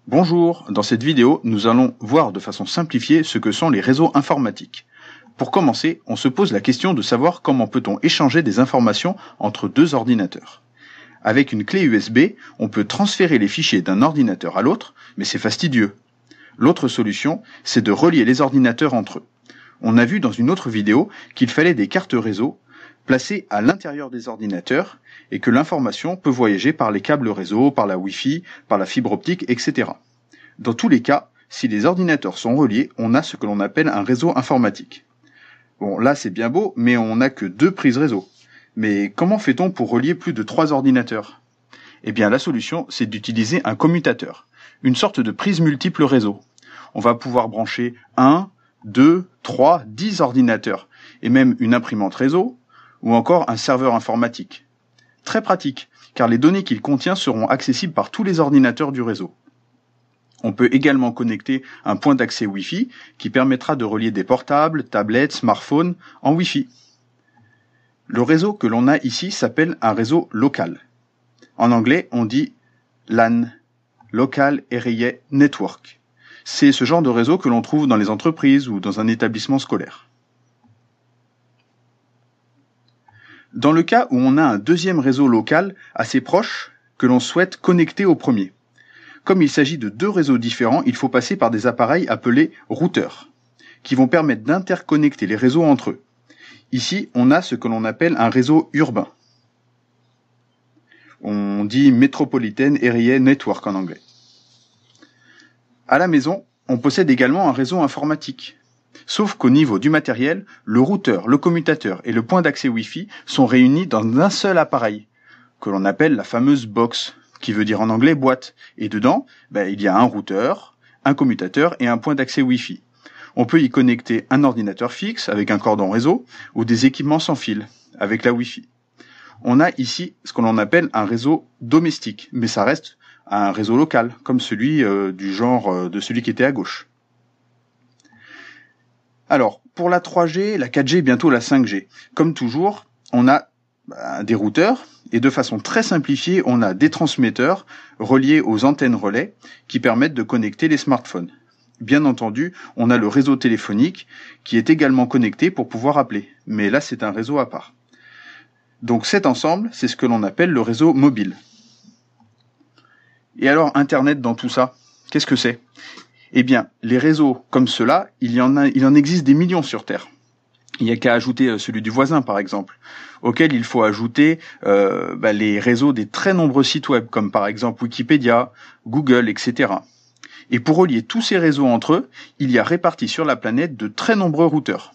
Bonjour, dans cette vidéo, nous allons voir de façon simplifiée ce que sont les réseaux informatiques. Pour commencer, on se pose la question de savoir comment peut-on échanger des informations entre deux ordinateurs. Avec une clé USB, on peut transférer les fichiers d'un ordinateur à l'autre, mais c'est fastidieux. L'autre solution, c'est de relier les ordinateurs entre eux. On a vu dans une autre vidéo qu'il fallait des cartes réseau placées à l'intérieur des ordinateurs et que l'information peut voyager par les câbles réseau, par la Wi-Fi, par la fibre optique, etc. Dans tous les cas, si les ordinateurs sont reliés, on a ce que l'on appelle un réseau informatique. Bon, là c'est bien beau, mais on n'a que 2 prises réseau. Mais comment fait-on pour relier plus de 3 ordinateurs? Eh bien la solution, c'est d'utiliser un commutateur, une sorte de prise multiple réseau. On va pouvoir brancher 1, 2, 3, 10 ordinateurs, et même une imprimante réseau, ou encore un serveur informatique. Très pratique, car les données qu'il contient seront accessibles par tous les ordinateurs du réseau. On peut également connecter un point d'accès Wi-Fi qui permettra de relier des portables, tablettes, smartphones en Wi-Fi. Le réseau que l'on a ici s'appelle un réseau local. En anglais, on dit LAN, Local Area Network. C'est ce genre de réseau que l'on trouve dans les entreprises ou dans un établissement scolaire. Dans le cas où on a un deuxième réseau local assez proche que l'on souhaite connecter au premier. Comme il s'agit de 2 réseaux différents, il faut passer par des appareils appelés routeurs, qui vont permettre d'interconnecter les réseaux entre eux. Ici, on a ce que l'on appelle un réseau urbain. On dit Metropolitan Area Network en anglais. À la maison, on possède également un réseau informatique. Sauf qu'au niveau du matériel, le routeur, le commutateur et le point d'accès Wi-Fi sont réunis dans un seul appareil, que l'on appelle la fameuse box, qui veut dire en anglais boîte. Et dedans, il y a un routeur, un commutateur et un point d'accès Wi-Fi. On peut y connecter un ordinateur fixe avec un cordon réseau ou des équipements sans fil avec la Wi-Fi. On a ici ce qu'on appelle un réseau domestique, mais ça reste un réseau local, comme celui du genre de celui qui était à gauche. Alors, pour la 3G, la 4G, bientôt la 5G. Comme toujours, on a des routeurs, et de façon très simplifiée, on a des transmetteurs reliés aux antennes relais qui permettent de connecter les smartphones. Bien entendu, on a le réseau téléphonique qui est également connecté pour pouvoir appeler, mais là c'est un réseau à part. Donc cet ensemble, c'est ce que l'on appelle le réseau mobile. Et alors Internet dans tout ça, qu'est-ce que c'est? Eh bien, les réseaux comme ceux-là, il en existe des millions sur Terre. Il n'y a qu'à ajouter celui du voisin, par exemple, auquel il faut ajouter les réseaux des très nombreux sites web, comme par exemple Wikipédia, Google, etc. Et pour relier tous ces réseaux entre eux, il y a répartis sur la planète de très nombreux routeurs.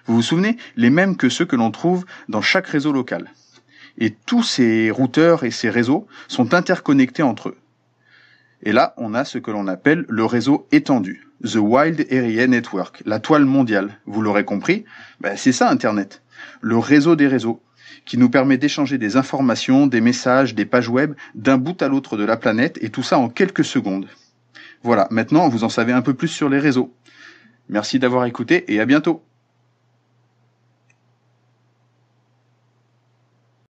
Vous vous souvenez? Les mêmes que ceux que l'on trouve dans chaque réseau local. Et tous ces routeurs et ces réseaux sont interconnectés entre eux. Et là, on a ce que l'on appelle le réseau étendu, The Wide Area Network, la toile mondiale. Vous l'aurez compris, c'est ça Internet, le réseau des réseaux, qui nous permet d'échanger des informations, des messages, des pages web d'un bout à l'autre de la planète, et tout ça en quelques secondes. Voilà, maintenant vous en savez un peu plus sur les réseaux. Merci d'avoir écouté et à bientôt.